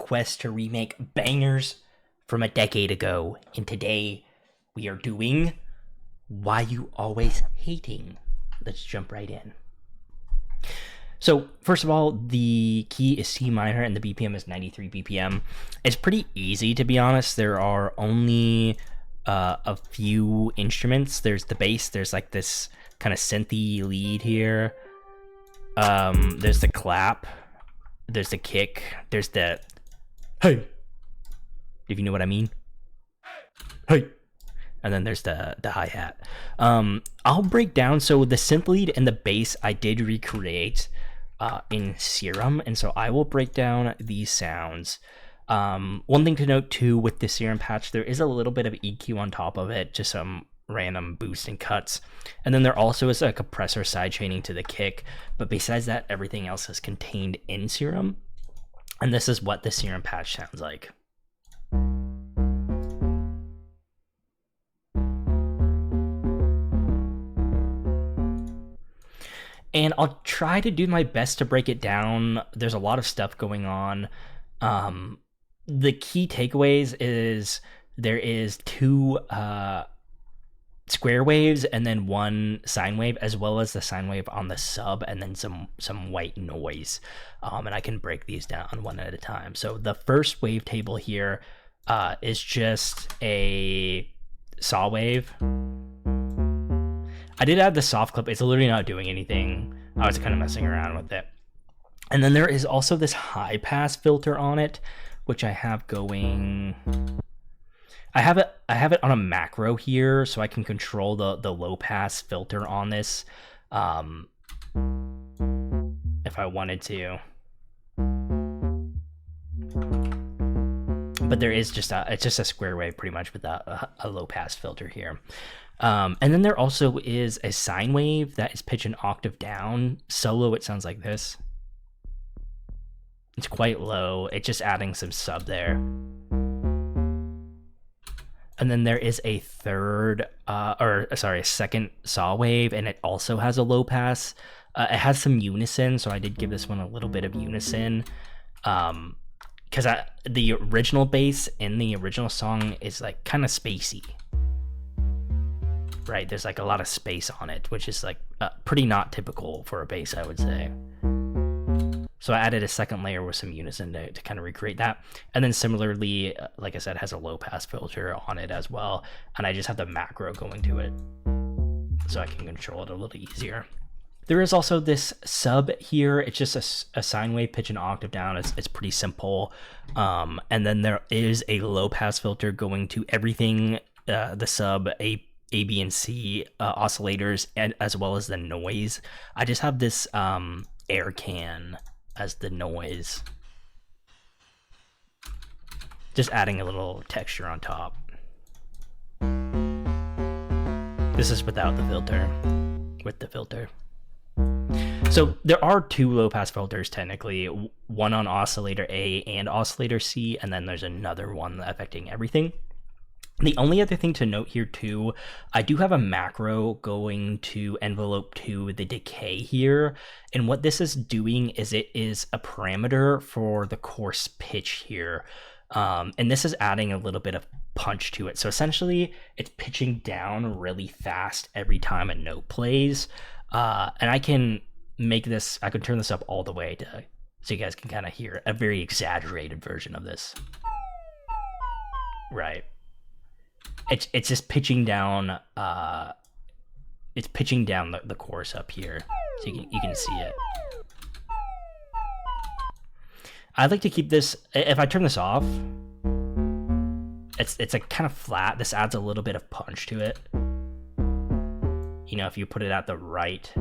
quest to remake bangers from a decade ago, and today we are doing Why You Always Hating. Let's jump right in. So first of all, the key is C minor and the BPM is 93 BPM. It's pretty easy, to be honest. There are only a few instruments. There's the bass, there's like this kind of synthy lead here. There's the clap, there's the kick, there's the hey, if you know what I mean. Hey. And then there's the hi-hat. I'll break down, so the synth lead and the bass I did recreate in Serum, and so I will break down these sounds. One thing to note too with the Serum patch, there is a little bit of EQ on top of it, just some random boost and cuts. And then there also is a compressor sidechaining to the kick, but besides that, everything else is contained in Serum. And this is what the Serum patch sounds like. And I'll try to do my best to break it down. There's a lot of stuff going on. The key takeaways is there is two square waves and then one sine wave, as well as the sine wave on the sub, and then some white noise. And I can break these down one at a time. So the first wavetable here is just a saw wave. I did add the soft clip. It's literally not doing anything. I was kind of messing around with it. And then there is also this high pass filter on it, which I have going. I have it on a macro here, so I can control the low pass filter on this, if I wanted to. But there is just it's just a square wave pretty much with a low pass filter here. And then there also is a sine wave that is pitched an octave down. Solo, it sounds like this. It's quite low. It's just adding some sub there. And then there is a a second saw wave, and it also has a low pass. It has some unison, so I did give this one a little bit of unison. Because the original bass in the original song is like kind of spacey. Right, there's like a lot of space on it, which is like pretty not typical for a bass, I would say. So I added a second layer with some unison to kind of recreate that. And then similarly, like I said, has a low pass filter on it as well. And I just have the macro going to it, so I can control it a little easier. There is also this sub here. It's just a sine wave pitch an octave down. It's pretty simple. And then there is a low pass filter going to everything, the sub, A, B, and C oscillators, and as well as the noise. I just have this air can as the noise. Just adding a little texture on top. This is without the filter. With the filter. So there are two low pass filters technically, one on oscillator A and oscillator C, and then there's another one affecting everything. The only other thing to note here too, I do have a macro going to envelope to the decay here, and what this is doing is it is a parameter for the coarse pitch here, and this is adding a little bit of punch to it. So essentially it's pitching down really fast every time a note plays, and I can turn this up all the way to so you guys can kind of hear a very exaggerated version of this. Right. It's just pitching down. It's pitching down the chorus up here, so you can see it. I like to keep this. If I turn this off, it's like kind of flat. This adds a little bit of punch to it. You know, if you put it at the right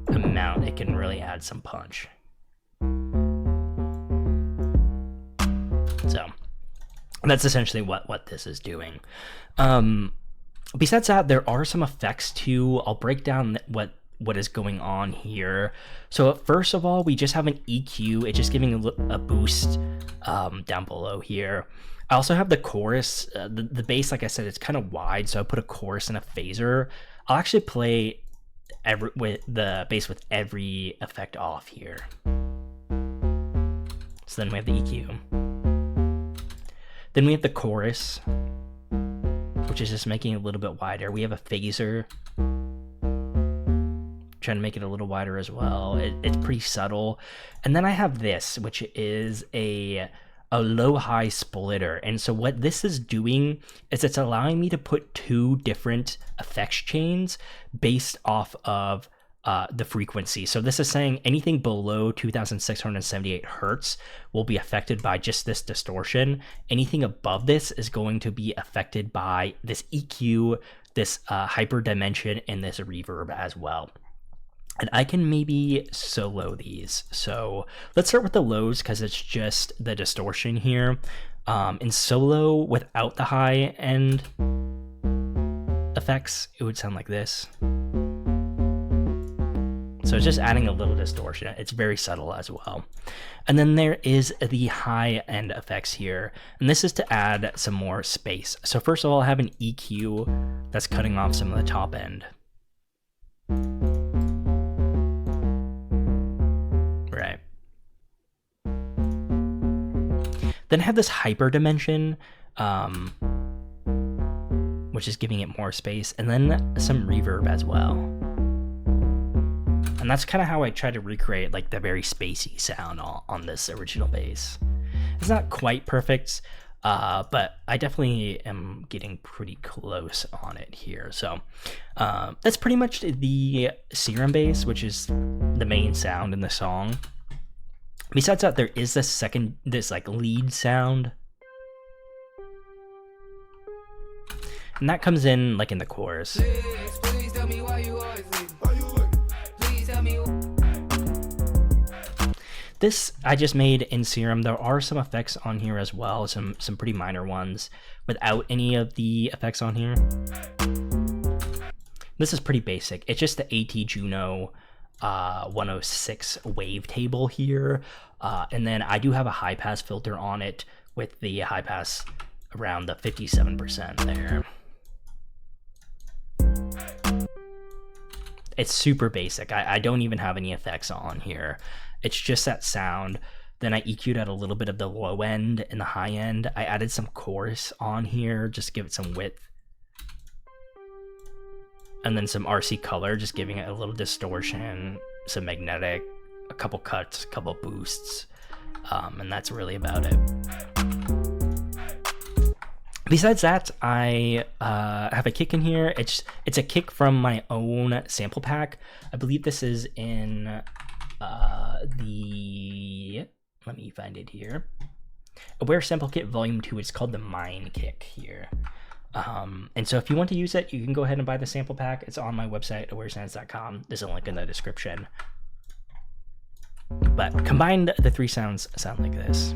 amount, it can really add some punch. So. That's essentially what this is doing. Besides that, there are some effects too. I'll break down what is going on here. So first of all, we just have an EQ. It's just giving a boost down below here. I also have the chorus. The bass, like I said, it's kind of wide, so I put a chorus and a phaser. I'll actually play with the bass with every effect off here. So then we have the EQ. Then we have the chorus, which is just making it a little bit wider. We have a phaser, trying to make it a little wider as well. It's pretty subtle. And then I have this, which is a low-high splitter. And so what this is doing is it's allowing me to put two different effects chains based off of the frequency. So this is saying anything below 2678 hertz will be affected by just this distortion. Anything above this is going to be affected by this EQ, this hyper dimension, and this reverb as well. And I can maybe solo these. So let's start with the lows because it's just the distortion here. In solo without the high end effects, it would sound like this. So it's just adding a little distortion. It's very subtle as well. And then there is the high end effects here. And this is to add some more space. So first of all, I have an EQ that's cutting off some of the top end. Right. Then I have this hyper dimension, which is giving it more space. And then some reverb as well. And that's kind of how I try to recreate like the very spacey sound on this original bass. It's not quite perfect, but I definitely am getting pretty close on it here. So that's pretty much the Serum bass, which is the main sound in the song. Besides that, there is this like lead sound. And that comes in like in the chorus. Please tell me why you always leave. This I just made in Serum. There are some effects on here as well, some pretty minor ones without any of the effects on here. This is pretty basic. It's just the AT Juno 106 wavetable here, and then I do have a high pass filter on it with the high pass around the 57% there. It's super basic. I don't even have any effects on here. It's just that sound. Then I EQ'd out a little bit of the low end and the high end. I added some chorus on here, just to give it some width. And then some RC color, just giving it a little distortion, some magnetic, a couple cuts, a couple boosts. And that's really about it. Besides that, I have a kick in here. It's a kick from my own sample pack. I believe this is in let me find it here. Awarre Sample Kit Volume 2. It's called the Mine Kick here. And so if you want to use it, you can go ahead and buy the sample pack. It's on my website, awarresounds.com. There's a link in the description. But combined, the three sounds sound like this.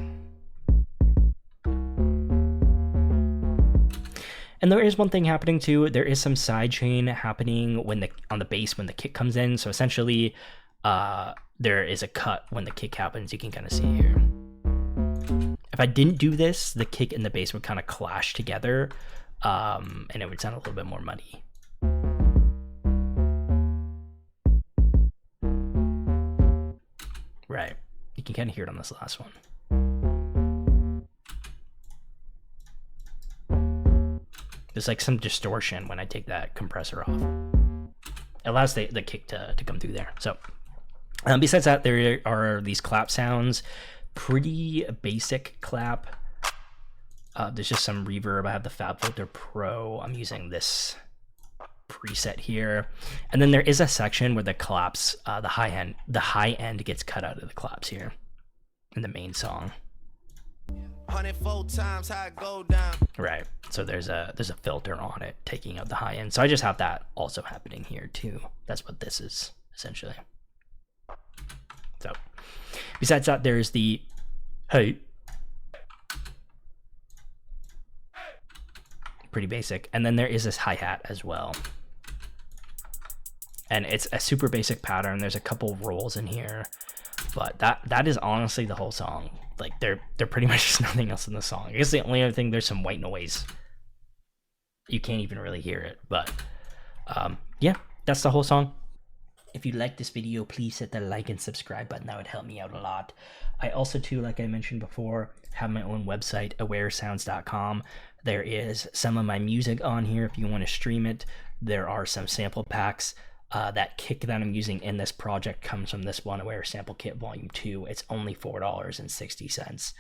And there is one thing happening too. There is some sidechain happening on the bass when the kick comes in. So essentially, there is a cut when the kick happens. You can kind of see here. If I didn't do this, the kick and the bass would kind of clash together, and it would sound a little bit more muddy. Right. You can kind of hear it on this last one. There's like some distortion when I take that compressor off. It allows the kick to come through there. So besides that, there are these clap sounds. Pretty basic clap. There's just some reverb. I have the FabFilter Pro. I'm using this preset here. And then there is a section where the claps, the high end gets cut out of the claps here in the main song. 104 times how it go down. Right. So there's a filter on it taking out the high end. So I just have that also happening here too. That's what this is essentially. So besides that, there's the hey. Pretty basic. And then there is this hi-hat as well. And it's a super basic pattern. There's a couple rolls in here. But that is honestly the whole song. Like they're pretty much just nothing else in the song. I guess the only other thing, there's some white noise. You can't even really hear it. But yeah, that's the whole song. If you like this video, please hit the like and subscribe button. That would help me out a lot. I also, too, like I mentioned before, have my own website, awaresounds.com. There is some of my music on here if you want to stream it. There are some sample packs. That kick that I'm using in this project comes from this one, Awarre Sample Kit Volume 2. It's only $4.60.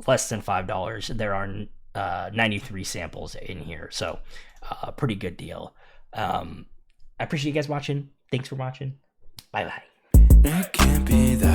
Less than $5. There are 93 samples in here, so pretty good deal. I appreciate you guys watching. Thanks for watching. Bye-bye. It can't be that